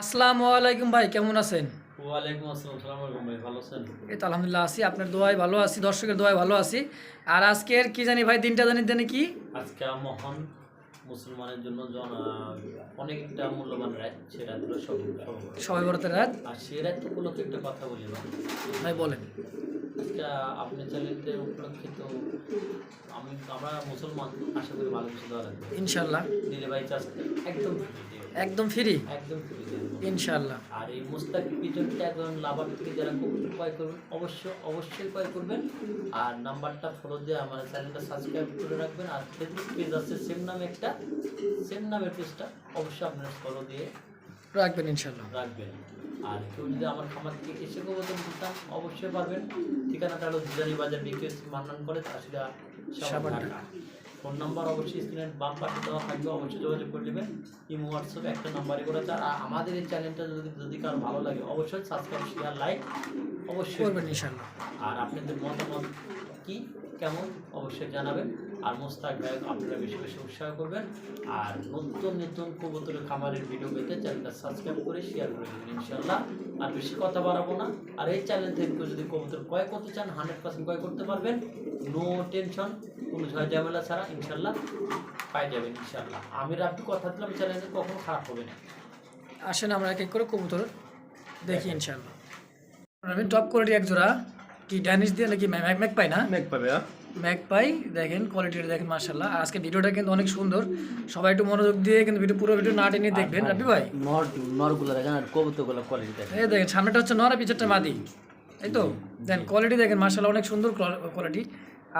আসসালামু আলাইকুম ভাই, কেমন আছেন? ওয়ালাইকুম আসসালাম। আসসালামু আলাইকুম ভাই, ভালো আছেন? এই তো আলহামদুলিল্লাহ আছি, আপনার দোয়ায় ভালো আছি, দর্শকের দোয়ায় ভালো আছি। আর আজকের কি জানি ভাই, দিনটা জানি কি? আজকে মহান মুসলমানের জন্য অনেকটা মূল্যবান রাত, সে রাত হলো সবাই বরাতের রাত। আর সে রাত উপলক্ষে একটা কথা বলি ভাই। ভাই বলেন। আজকে আপনি চ্যানেলতে উপলক্ষিত আমরা মুসলমান, আশা করি ভালো কিছু দেওয়া লাগবে ইনশাল্লাহ। দিলে ভাই চাষতে একদম ফ্রি, একদম ফ্রি। একদম ফ্রি ইনশাল্লাহ। আর এই মুস্তাক পিছনটা একজন লাভার্থী যারা কবুতর ক্রয় করবেন অবশ্যই ক্রয় করবেন। আর নাম্বারটা ফলো দিয়ে আমার চ্যানেলটা সাবস্ক্রাইব করে রাখবেন। আর ফেসবুক পেজ আছে সেম নামের পেজটা অবশ্যই আপনারা ফলো দিয়ে রাখবেন ইনশাল্লাহ। রাখবেন। আর কেউ যদি আমার খামার থেকে এসে কবুতর নিতাম অবশ্যই পারবেন। ঠিকানাটা হলো জিরানি বাজার বিকেএস মান্নান কলেজ, আসলে ঢাকা। ফোন নাম্বার অবশ্যই স্ক্রিনের বাম পাশে দেওয়া থাকবে, অবশ্যই যোগাযোগ করে নেবেন। ইমো হোয়াটসঅ্যাপে একটা নাম্বারে করে। আর আমাদের এই চ্যানেলটা যদি কারো ভালো লাগে অবশ্যই সাবস্ক্রাইব, শেয়ার, লাইক অবশ্যই করবেন ইনশাল্লাহ। আর আপনাদের মতামত কি কেমন অবশ্যই জানাবেন। আর মোস্তাক ভাই আপনারা বেশি বেশি উৎসাহ করবেন। আর নতুন কবুতরের খামারের ভিডিও পেতে চ্যানেলটা সাবস্ক্রাইব করে শেয়ার করে দেবেন ইনশাল্লাহ। আর বেশি কথা বাড়াবো না। আর এই চ্যানেল থেকে যদি কবুতর ক্রয় করতে চান 100% ক্রয় করতে পারবেন, নো টেনশন, কোনো ঝয় ঝামেলা ছাড়া ইনশাল্লাহ পাই যাবেন ইনশাল্লাহ। আমি রাব্বি কথা দিলাম চ্যানেলে কখনো খারাপ হবে না। আসেন আমরা এক এক করে কবুতর দেখি ইনশাল্লাহ। আমি টপ কোয়ালিটি এক জোড়া কি ড্যানিশ দিয়ে নাকি ম্যাক পাই না? মেঘ পাবে ম্যাক পাই, দেখেন কোয়ালিটিটা দেখেন মাশাআল্লাহ। আজকে ভিডিওটা কিন্তু অনেক সুন্দর, সবাই একটু মনোযোগ দিয়ে কিন্তু পুরো ভিডিও না টেনে দেখবেন। রাব্বি ভাই নরগুলো দেখেন আর কবুতরগুলো কোয়ালিটি দেখেন। এই দেখেন সামনেটা হচ্ছে নর আর পিছরটা মাদি, এই তো দেন কোয়ালিটি দেখেন মাশাআল্লাহ, অনেক সুন্দর কোয়ালিটি।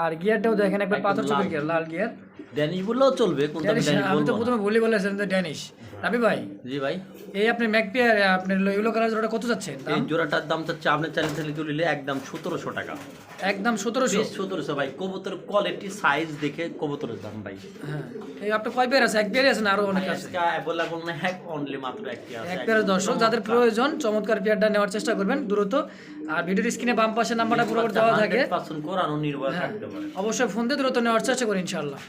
আর গিয়ারটাও দেখেন একবার পাথর চোখের গিয়ার, লাল গিয়ার। ড্যানিশ বললেও চলবে, আমি তো প্রথমে বলি বলেছেন যে ড্যানিশ। রাব্বি ভাই জি ভাই, এই আপনি ম্যাকপিয়ার আপনার ইউলো কালার জোড়াটা কত যাচ্ছেন? এই জোড়াটার দাম চাচ্ছে আপনার চ্যানেল থেকে তুলিলে একদম 1700 টাকা। একদম 1700 ভাই। কবুতর কোয়ালিটি সাইজ দেখে কবুতরের দাম ভাই। হ্যাঁ, এই আপনি কয় পেয়ার আছে? এক পেয়ারই আছে না আরো অনেক আছে? বলা কোন না, এক অনলি মাত্র একটি আছে। এক পেয়ার দর্শক যাদের প্রয়োজন চমৎকার পেয়ারটা নেওয়ার চেষ্টা করবেন দ্রুত। আর ভিডিওর স্ক্রিনে বাম পাশে নাম্বারটা পুরো দেওয়া থাকে, 100% কোরানো নির্ভর হ্যাঁ, থাকতে পারে। অবশ্যই ফোন দিয়ে দ্রুত নেওয়ার চেষ্টা করি ইনশাআল্লাহ।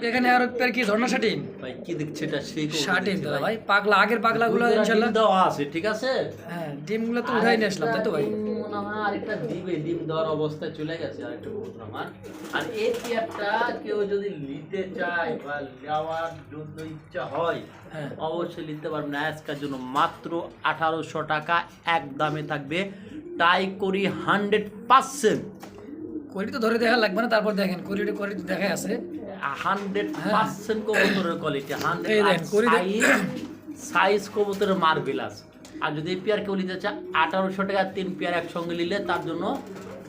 এখানে আর পেয়ার কি ঝর্ণা শাটিন ভাই, কি দেখছে এটা? সেই শাটিন দাদা ভাই, পাগলা আগের পাগলাগুলো ইনশাআল্লাহ দেওয়া আছে, ঠিক আছে। হ্যাঁ, ডিমগুলো তো উঠাই নিয়ে আসলাম, তাই তো ভাই? মনে হয় আরেকটা ডিম দেওয়ার অবস্থায় চলে গেছে আরেকটা কবুতর আমার। আর এই পেয়ারটা কেউ যদি নিতে চায় বা নেওয়ার জন্য ইচ্ছা হয় হ্যাঁ, অবশ্যই নিতে পারবেন। আজকের জন্য মাত্র 1800 টাকা এক দামে থাকবে। টাই করি 100%। কোয়ালিটি তো ধরে দেখা লাগবে না, তারপর দেখেন কোয়ালিটি দেখাই আছে 100% কবুতরের কোয়ালিটি, এই দেখেন, 100 সাইজ কবুতরের মার্বেলাস। আর যদি এই পেয়ার কেউ নিতে চায় 1800 টাকা, 3 পেয়ার একসঙ্গে নিলে তার জন্য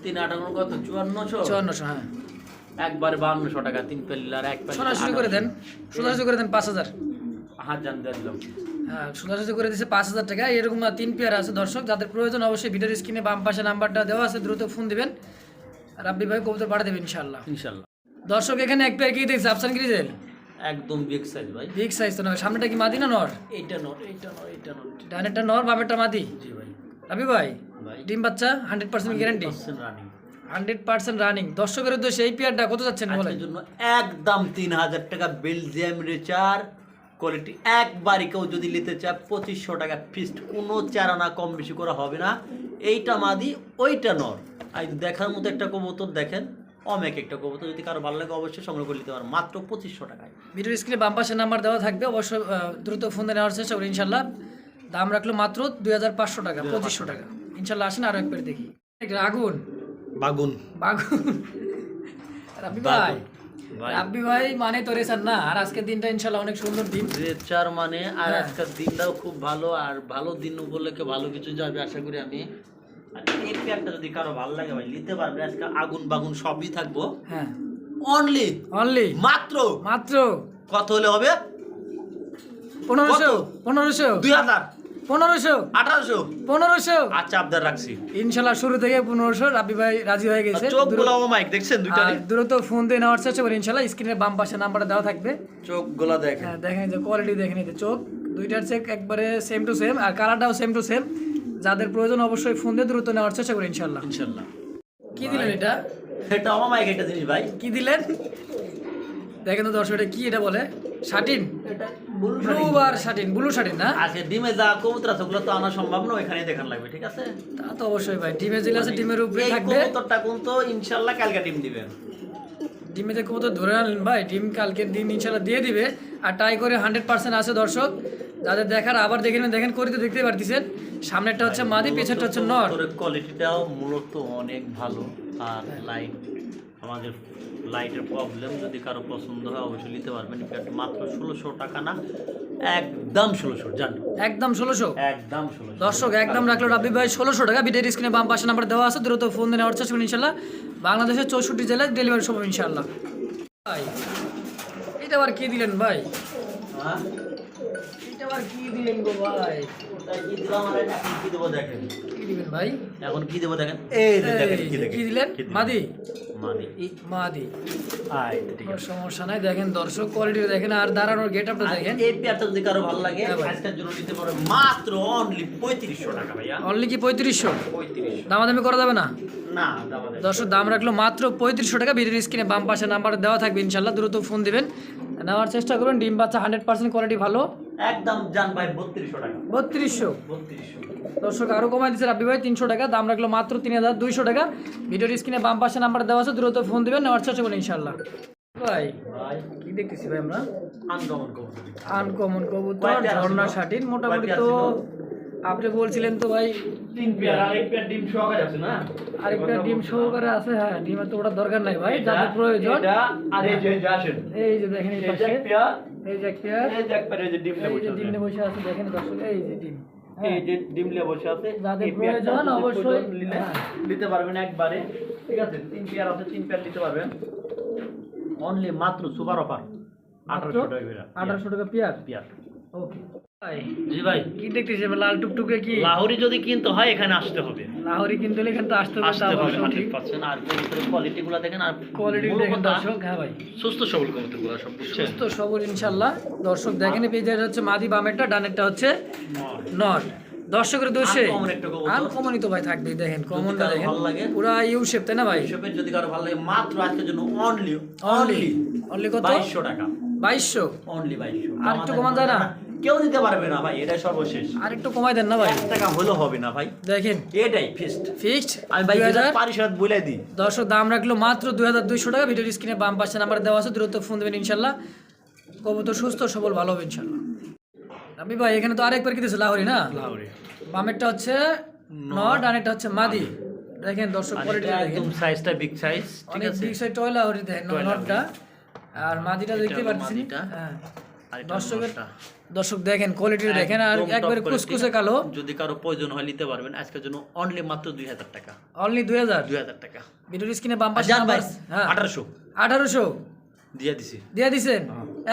3 18 কত 5400। হ্যাঁ, একবারে 5200 টাকা 3 পেয়ার নিলে। আর এক পেয়ার সোজাসুজি করে দেন 5000। হাত জান দিলাম। হ্যাঁ, সোজাসুজি করে দিয়েছে 5000 টাকা। এরকম 3 পেয়ার আছে দর্শক, যাদের প্রয়োজন অবশ্যই ভিডিওর স্ক্রিনে বাম পাশে নাম্বারটা দেওয়া আছে, দ্রুত ফোন দিবেন। রাব্বি ভাই কবুতর পাঠিয়ে দেবেন ইনশাআল্লাহ। দর্শক এখানে এক পেয়ার কি দেখছে? আফসান গ্রিজেল, একদম বিগ সাইজ ভাই। বিগ সাইজ তো নয়, সামনেটা কি মাদি না নর? এইটা নট। ডানেরটা নর, বামেরটা মাদি। জি ভাই। রাব্বি ভাই ভাই ডিম বাচ্চা 100% গ্যারান্টি, রানিং, 100% রানিং। দর্শকের উদ্দেশ্যে এই পেয়ারটা কত যাচ্ছেন বলেন? আজকের জন্য একদম 3000 টাকা। বেলজিয়াম রেচার কোয়ালিটি একবারই কেউ যদি নিতে চায় 2500 টাকা ফিক্সড, কোনো চারানা কম বেশি করা হবে না। এইটা মাদি, ওইটা নর। আর দেখার মতো একটা কবুতর দেখেন, অমেক একটা কবুতর, যদি কারো ভালো লাগে অবশ্যই সংগ্রহ করে নিতে পারেন মাত্র 2500 টাকায়। ভিডিওর স্ক্রিনে বাম পাশে নাম্বার দেওয়া থাকবে, অবশ্যই দ্রুত ফোন দিয়ে নেওয়ার চেষ্টা করি ইনশাআল্লাহ। দাম রাখলো মাত্র 2500 টাকা, 2500 টাকা ইনশাআল্লাহ। আসেন আরো এক পেয়ার দেখি। আগুন বাগুন রাব্বি ভাই মানে তো রেসার না। আর আজকের দিনটা ইনশাআল্লাহ অনেক সুন্দর দিন, রেচার মানে। আর হ্যাঁ, আজকের দিনটাও খুব ভালো। আর ভালো দিন উপলক্ষে ভালো কিছু যাবে আশা করি আমি। আর এই পেয়ারটা যদি কারো ভালো লাগে ভাই নিতে পারবে। আজকে আগুন বাগুন সবই থাকবো। হ্যাঁ, অনলি মাত্র কত হলে হবে? 1500 2000 1500 1800। আচ্ছা, আবদার রাখছি ইনশাআল্লাহ। শুরু থেকে 1500 রাব্বি ভাই রাজি হয়ে গেছে। চোখগুলো মাইক দেখছেন দুইটারই? দ্রুত ফোন দিয়ে নেওয়ার চেষ্টা করি ইনশাআল্লাহ। স্ক্রিনের বাম পাশে নাম্বারটা দেওয়া থাকবে, চোখগুলো দেখেন। হ্যাঁ, দেখেন যে কোয়ালিটি দেখেন, এই যে চোখ দুইটার চেক একবারে সেম টু সেম, আর কালারটাও সেম টু সেম। যাদের প্রয়োজন অবশ্যই ফোন দিয়ে দ্রুত নেওয়ার চেষ্টা করি ইনশাআল্লাহ। কি দিলেন এটা? এটা মাইক একটা জিনিস ভাই। কি দিলেন দেখেন তো দর্শক, এটা কি? এটা বলে শাটিন। এটা ব্লু আর শাটিন, ব্লু শাটিন না? আজকে ডিমে যা কবুতর আছে ওগুলো তো আনা সম্ভব না, ওইখানে দেখান লাগবে, ঠিক আছে? তা তো অবশ্যই ভাই, ডিমে যেগুলো আছে ডিমের উপরে এই থাকবে। কবুতরটা কিন্তু ইনশাআল্লাহ কালকে ডিম দিবে। ডিমেতে কবুতর ধরে আনলেন ভাই, ডিম কালকের দিন ইনশাল্লাহ দিয়ে দিবে। আর টাই করে 100% আছে দর্শক, যাদের দেখার আবার দেখে নেন, দেখেন করে তো দেখতে পারতেছেন। সামনেরটা হচ্ছে মাদি, পেছনটা হচ্ছে নর। কোয়ালিটিটাও মূলত অনেক ভালো। আর লাইট, আমাদের লাইটের প্রবলেম যদি কারো পছন্দ হয় অবশ্যই নিতে পারবেন। মাত্র 1600 টাকা না, একদম 1600, জান একদম 1600, একদম 1600 দর্শক একদম রাখলো রাব্বি ভাই 1600 টাকা। ভিডিওর স্ক্রিনে বাম পাশে নাম্বার দেওয়া আছে, দ্রুত ফোন দিয়ে নেওয়ার চেষ্টা করুন ইনশাল্লাহ। বাংলাদেশের 64 জেলায় ডেলিভারি সম্ভব ইনশাল্লাহ। ভাই এটা আবার কি দিলেন ভাই? হ্যাঁ, এটা আবার কি দিলেন গো ভাই? ওটা কি দিলাম আর এখন কি দেবো দেখেন। কি দিবেন ভাই? এখন কি দেবো দেখেন, এই যে দেখেন কি দেখেন, কি দিলেন? মাদি, মাদি মাদি। ঠিক কোনো আছে। সমস্যা নাই, দেখেন দর্শক কোয়ালিটি দেখেন আর দাঁড়ানোর গেট আপটা দেখেন। এই পেয়ারটা যদি কারো ভালো লাগে হ্যাঁ ভাই। আজকের জন্য নিতে পারবে মাত্র অনলি 3500 টাকা ভাইয়া। অনলি কি 3500? 3500 দামাদামি করা যাবে না? না, দামাদামি দর্শক দাম রাখলো মাত্র 3500 টাকা। ভিডিওর স্ক্রিনে বাম পাশে নাম্বার দেওয়া থাকবে ইনশাল্লাহ, দ্রুত ফোন দিবেন, নেওয়ার চেষ্টা করবেন। ডিম বাচ্চা 100% কোয়ালিটি ভালো। একদম জান ভাই 3200 টাকা। 3200 3200 দর্শক আরো কমাই দিচ্ছে রাব্বি ভাই 300 টাকা, দাম রাখলো মাত্র 3200 টাকা। ভিডিওর স্ক্রিনে বাম পাশে নাম্বার দেওয়া আছে, দ্রুত ফোন দিবেন, নেওয়ার চেষ্টা করবেন ইনশাল্লাহ। ভাই ভাই কি দেখতেছি ভাই আমরা? আনকমন কবুতর। আনকমন কবুতর, কয়টা আছে ঝর্ণা না? শাটিন। মোটামুটি কয়টা তো আছে আপনি বলছিলেন তো ভাই 3 পেয়ার, আর এক পেয়ার ডিম সহকারে আছে না? আরেকটা ডিম সহকারে আছে। হ্যাঁ, ডিমের তো ওটার দরকার নাই ভাই, যাদের এটা- প্রয়োজন। এটা আর এই যে আসেন, এই যে দেখেন এই এই যে পাশে, এক পেয়ার, এই যে এক পেয়ার, এই যে এক পেয়ার, এই যে ডিম এই লেবু যে বসে ডিম আছে। নিয়ে বসে আছে দেখেন দর্শক, এই যে ডিম। এই হ্যাঁ, যে ডিম লেবু বসে আছে। যাদের এই পেয়ারটা প্রয়োজন যদি অবশ্যই প্রয়োজন নিলে হ্যাঁ। নিতে পারবেন একবারে, ঠিক আছে? 3 পেয়ার আছে, 3 পেয়ার নিতে পারবেন অনলি মাত্র সুপার অফার 1800 টাকা করে। 1800 টাকা পেয়ার। পেয়ার। ওকে ভাই, জি ভাই, কি দেখতেছি লাল টুকটুকে? কি লাহোরি যদি কিনতে হয় এখানে আসতে হবে, লাহোরি কিনতে হলে এখানে তো আসতে হবে, আসতে তা হবে অবশ্য ঠিক। 100%। আর কবুতরের কোয়ালিটি গুলো দেখেন, আর কোয়ালিটি মূল দেখেন কথা, দর্শক। হ্যাঁ ভাই, সুস্থ সবল কবুতর গুলো সব, বুঝছেন? সুস্থ সবল ইনশাল্লাহ। দর্শক দেখেন এই পেজের হচ্ছে মাদি, বামেরটা, ডানেরটা হচ্ছে নর। দর্শকের দোষে Uncommon একটা কবুতর। আনকমনই তো ভাই থাকবে, দেখেন কমনটা কারো দেখেন ভালো লাগে, পুরা ইউ শেপ, তাই না ভাই? হিসেবে যদি কারো ভালো লাগে মাত্র আজকের জন্য অনলি অনলি অনলি কত? 2200 টাকা। 2200। অনলি 2200। আর একটু কমান যায় না? কেউ দিতে পারবে না ভাই, এটাই সর্বশেষ। আর একটু কমাই দেন না ভাই? 1 টাকা হলেও হবে না ভাই, দেখেন এটাই ফিক্সড। ফিক্সড আমি ভাই 2000। যেটা পারি সেটা বলে দিই। দর্শক দাম রাখলো মাত্র 2200 টাকা। ভিডিওর স্ক্রিনে বাম পাশে নাম্বার দেওয়া আছে, দ্রুত ফোন দেবেন ইনশাল্লাহ। কবুতর সুস্থ সবল ভালো হবে ইনশাল্লাহ। আমি ভাই এখানে তো আরেকবার কি দিয়েছে লাহোরি না? লাহোরি। বামেরটা হচ্ছে নর, ডানেরটা হচ্ছে মাদি। দেখেন দর্শক আর কোয়ালিটি এটা দেখেন, একদম সাইজটা বিগ সাইজ, ঠিক অনেক আছে? বিগ সাইজ টয় লাহোরি দেখেন টয় নরটা। আর মাদিটা দেখতে হলো পাচ্ছেন। মাদিটা। হ্যাঁ আর এটা দর্শকের নরটা। দর্শক দেখেন কোয়ালিটি দেখেন, আর একদম top একবারে quality। কুসকুসে কালো। যদি কারো প্রয়োজন হয় নিতে পারবেন আজকের জন্য অনলি মাত্র 2000 টাকা। অনলি 2000। 2000 টাকা। ভিডিওর স্ক্রিনে বাম পাশে জান ভাই নাম্বার। হ্যাঁ 1800 1800 দিয়ে দিছি। দিয়ে দিছেন।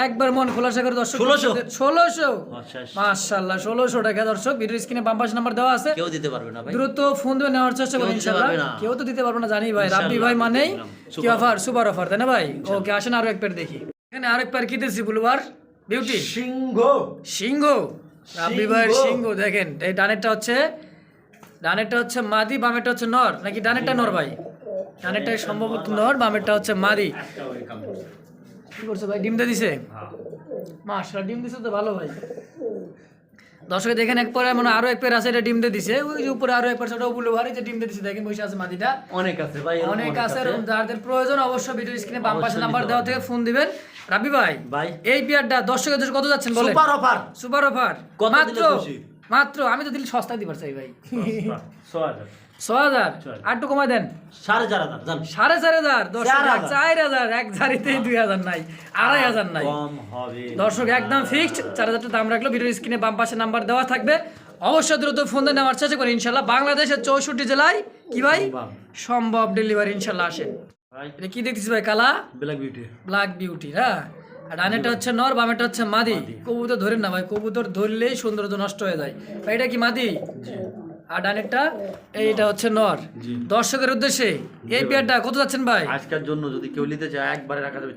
একবার মন খোলাসা করে দর্শক 1600 1600 আচ্ছা, মাশাআল্লাহ 1600 টাকা। দর্শক ভিডিওর স্ক্রিনে বাম পাশে নাম্বার দেওয়া আছে, কেউ দিতে পারবে না ভাই। দ্রুত ফোন দিয়ে নেওয়ার চেষ্টা করুন কেউ দিতে ইনশাআল্লাহ। পারবে না। কেউ তো দিতে পারবে না জানি ভাই, রাব্বি ইনশাআল্লাহ ভাই মানেই দিলাম। কি অফার, সুপার অফার, তাই না ভাই? ওকে আসেন আরো এক পেয়ার দেখি। এখানে আরেক পেয়ার কি দিয়েছি বুলবার বিউটি সিংহ। সিংহ। রাব্বি ভাইয়ের সিংহ দেখেন, এই ডানেরটা হচ্ছে মাদি, বামেরটা হচ্ছে নর, নাকি ডানেরটা নর ভাই? ডানেরটা সম্ভবত নর, বামেরটা হচ্ছে মাদি। কি করছে ভাই? ডিম দিয়ে দিছে। মাশাআল্লাহ ডিম দিছে তো ভালো ভাই। দর্শক দেখেন এক পরে এমন আরো এক পেয়ার আছে, এটা ডিম দিয়ে দিছে। ওই যে উপরে আরো এক পেয়ার ওটা বুলবার, এই যে ডিম দিয়ে দিছে দেখেন বসে আছে মাদিটা। অনেক আছে ভাই, এরকম অনেক আছে, এরকম যাদের প্রয়োজন অবশ্যই ভিডিও স্ক্রিনে বাম পাশে অবশ্যই নাম্বার নিতে দেওয়া পারবেন। থেকে ফোন দিবেন। রাব্বি ভাই ভাই এই পেয়ারটা দর্শকের জন্য কত যাচ্ছেন বলেন? Super offer. সুপার অফার কত মাত্র দিলে খুশি? মাত্র আমি তো দিলে সস্তায় দিবার চাই ভাই। 6000 6000 আর একটু কমাই দেন। 4500 জান। 4500 দর্শক 4000 4000 এক ঝাড়িতেই 2000 নাই, 2500 নাই কম হবে দর্শক, একদম ফিক্সড 4000 টাকা দাম রাখলো। ভিডিওর স্ক্রিনে বাম পাশে নাম্বার দেওয়া থাকবে, অবশ্যই দ্রুত ফোন দিয়ে নেওয়ার চেষ্টা করি ইনশাল্লাহ। বাংলাদেশের 64 জেলায় কি ভাই সম্ভব ডেলিভারি ইনশাল্লাহ আসেন। ভাই এটা কি দেখতেছি ভাই? কালা ব্ল্যাক বিউটি। Black beauty. হ্যাঁ, আর ডানেরটা হচ্ছে নর, বামেরটা হচ্ছে মাদি। কবুতর ধরেন না ভাই, কবুতর ধরলেই সৌন্দর্য নষ্ট হয়ে যায় ভাই। এটা কি মাদি? আর ডানেরটা এইটা হচ্ছে নর। দর্শকের উদ্দেশ্যে এই পেয়ারটা কত যাচ্ছেন ভাই? আজকের জন্য যদি কেউ নিতে চায় একবারে রাখা যাবে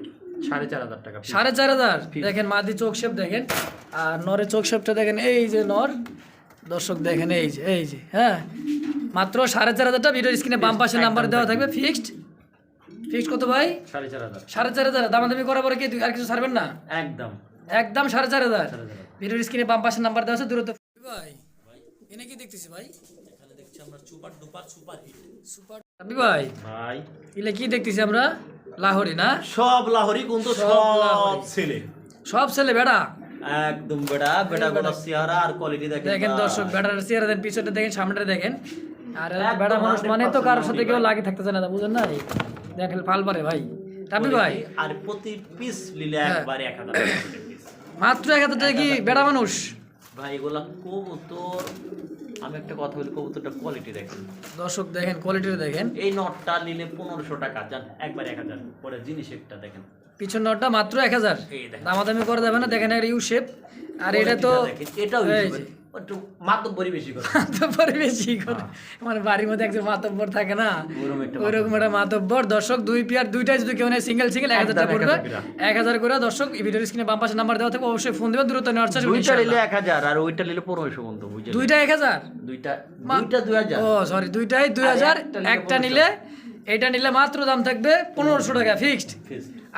4500 টাকা। 4500 দেখেন মাদি চোখ শেপ দেখেন, আর নরের চোখ শেপটা দেখেন, এই যে নর। দর্শক দেখেন এই যে হ্যাঁ মাত্র 4500 ভিডিও স্ক্রিনে বাম পাশে নাম্বার দেওয়া থাকবে। ফিক্সড কত ভাই? 4500। 4500 দামাদামি করার পরে কি আর কিছু ছাড়বেন না? একদম একদম 4,500। ভিডিওর স্ক্রিনে বাম পাশে নাম্বার দেওয়া আছে, দ্রুত ভাই এনে কি দেখতেছি ভাই? এখানে দেখছি আমরা super duper super hit. Super Rabbi ভাই ভাই এলে কি দেখতেছি আমরা? লাহোরি না? সব লাহোরি কিন্তু সব সব লাহোরি। ছেলে সব ছেলে বেড়া। একদম বেটা গুলো চেহারা আর কোয়ালিটি দেখেন দেখেন ভাই। দর্শক, বেড়ার চেহারা দেন, পিছনটা দেখেন, সামনেটা দেখেন। আর একদম বেড়া মানুষ মানে তো 100% কারোর সাথে কেউ ভাই। লাগে থাকতে চায় না, বুঝেন না? দেখেন পাল পারে ভাই। রাব্বি ভাই আর প্রতি পিস নিলে হ্যাঁ। একবারে 1000 টাকা piece। মাত্র 1,000 টাকা কি বেড়া মানুষ? ভাই এগুলা কবুতর, আমি একটা কথা বলি, কবুতরটা কোয়ালিটি দেখেন। দর্শক দেখেন কোয়ালিটিটা দেখেন। এই নটটা নিলে 1500 টাকা, জান একবার 1000। পরে জিনিস একটা দেখেন, পিছন নটটা মাত্র 1000। এই দেখেন। দামাদামি করে যাবে না, দেখেন একটা ইউ শেপ। আর এটা তো কোয়ালিটিটা দেখেন, এটাও এই হিসেবে যে। একটু মাতব্বরি বেশি করে। মাতব্বর বেশি করে, মানে বাড়ির মধ্যে একজন মাতব্বর থাকে না, ওরকম একটা ওইরকম একটা মাতব্বর। দর্শক দুই পেয়ার, দুইটাই যদি কেউ নেয় সিঙ্গেল 1000 টাকা পড়বে। 1000 করে দর্শক ভিডিওর স্ক্রিনে বাম পাশে নাম্বার দেওয়া থাকবে, অবশ্যই ফোন দিবেন, দ্রুত নেওয়ার চেষ্টা করবেন দুইটা নিলে ইনশাআল্লাহ। 1000 আর ওইটা নিলে 1500 পর্যন্ত, বুঝলেন? দুইটা 1000? দুইটা 2000। ও সরি, দুইটাই 2000। একটা নিলে, এটা নিলে মাত্র দাম থাকবে 1500 টাকা ফিক্সড।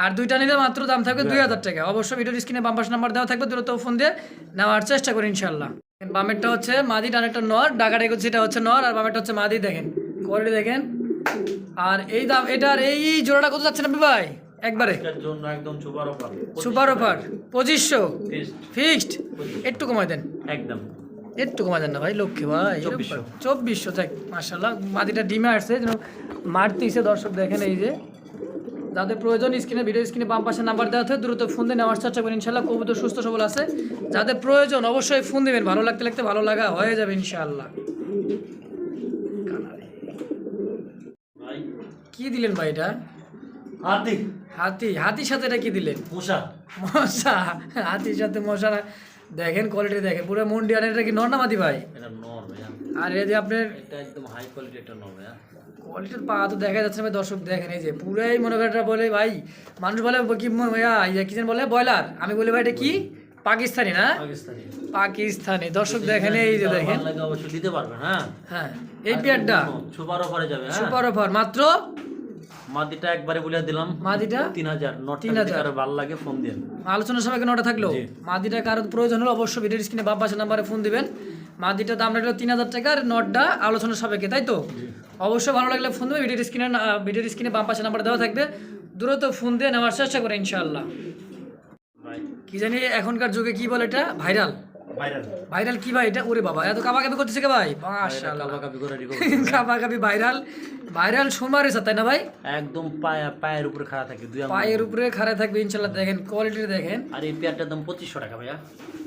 আর দুইটা নিলে মাত্র দাম থাকবে 2000 টাকা। অবশ্যই ভিডিওর স্ক্রিনে বাম পাশে নাম্বার দেওয়া থাকবে, দ্রুত ফোন দিয়ে নেওয়ার চেষ্টা করি ইনশাআল্লাহ। বামেরটা হচ্ছে মাদি, ডানেরটা নর, ডাকাটা যেটা হচ্ছে নর, আর বামেরটা হচ্ছে মাদি। দেখেন কোয়ালিটি দেখেন। আর এই দাম, এটার এই জোড়াটা কত যাচ্ছে না ভাই? একবারে এটার জন্য একদম super offer. Super offer 2500 Fixed। Fixed. একটু কমাই দেন, একদম একটু কমা দেন না ভাই, লক্ষ্মী ভাই। 2400। 2400 যাক মাশাআল্লাহ। মাদিটা ডিমে আসছে, যেন মারতেইছে। দর্শক দেখেন, এই যে যাদের প্রয়োজন স্ক্রিনে, ভিডিও স্ক্রিনে বাম পাশে নাম্বার দেওয়া থাকে, দ্রুত ফোন দিয়ে নেওয়ার চেষ্টা করবেন ইনশাআল্লাহ। কবুতর সুস্থ সবল আছে, যাদের প্রয়োজন অবশ্যই ফোন দিবেন। ভালো লাগতে লাগতে ভালো লাগা হয়ে যাবে ইনশাআল্লাহ। ভাই। কি দিলেন ভাই এটা? হাতি হাতি? হাতির সাথে এটা কি দিলেন? মশা। মশা? হাতির সাথে মশা? দেখেন কোয়ালিটি দেখেন, পুরো মুন্ডিয়ান। এটা কি নর না মাদি ভাই? এটা নর ভাইয়া, আর এই যে আপনার এটা একদম হাই কোয়ালিটি একটা নর ভাইয়া। কোয়ালিটির পা তো দেখা যাচ্ছে না ভাই। দর্শক দেখেন, এই যে পুরাই মনে করেন, এটা বলে ভাই, মানুষ বলে কি কি যেন বলে ব্রয়লার, আমি বলি ভাই এটা কি পাকিস্তানি না? পাকিস্তানি। পাকিস্তানি। দর্শক দেখেন, এই যে দেখেন। ভালো লাগে অবশ্যই দিতে পারবেন। হ্যাঁ হ্যাঁ, এই পেয়ারটা সুপার অফারে যাবে। হ্যাঁ সুপার অফার মাত্র। মাদিটা একবারে বলে দিলাম মাদিটা 3000। নট 3000। আর ভালো লাগে ফোন দিন। আলোচনা সবাইকে নটা থাকলো। জি। মাদিটা কারোর প্রয়োজন হলে অবশ্যই ভিডিওর স্ক্রিনে বাম পাশে নাম্বারে ফোন দিবেন। মাদিটার দাম রাখলো 3000 টাকা, আর নটটা আলোচনা সাপেক্ষে, তাই তো? অবশ্যই ভালো লাগলে ফোন দেবে। ভিডিওর স্ক্রিনে বাম পাশে নাম্বার দেওয়া থাকবে, দ্রুত ফোন দিয়ে নেওয়ার চেষ্টা করে ইনশাআল্লাহ। ভাই কি জানি এখনকার যুগে কি বলে এটা, ভাইরাল। ভাইরাল। ভাইরাল কি ভাই এটা? ওরে বাবা, এত কাবাকাবি করতেছে কে ভাই? মাশাআল্লাহ, কাবাকাবি করে রিকো। কাবাকাবি ভাইরাল। ভাইরাল সোমারে সাথে, তাই না ভাই? একদম পায়ের উপরে খাড়া থাকে, দুই আঙ্গুল। পায়ের উপরে খাড়া থাকবে ইনশাআল্লাহ। দেখেন কোয়ালিটি দেখেন। আর এই পেয়ারটার দাম 2500 টাকা ভাইয়া।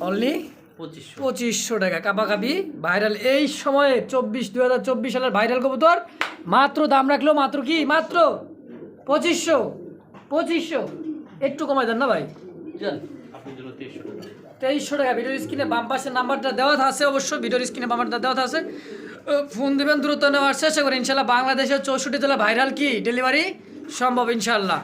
অনলি 2500। 2500 টাকা। কাবাকাবি ভাইরাল এই সময়ে 2024 সালের ভাইরাল কবুতর। মাত্র দাম রাখলো মাত্র কি? মাত্র 2500। একটু কমাই দেন না ভাই? জান আপনি দিল 2300 টাকা। 2300 টাকা। ভিডিওর স্ক্রিনে বাম পাশে নাম্বারটা দেওয়া আছে, অবশ্যই ভিডিওর স্ক্রিনে নাম্বারটা দেওয়া আছে, ফোন দিবেন, দ্রুত নেওয়ার চেষ্টা করেন ইনশাআল্লাহ। বাংলাদেশের 64 জেলা ভাইরাল কি ডেলিভারি সম্ভব ইনশাআল্লাহ।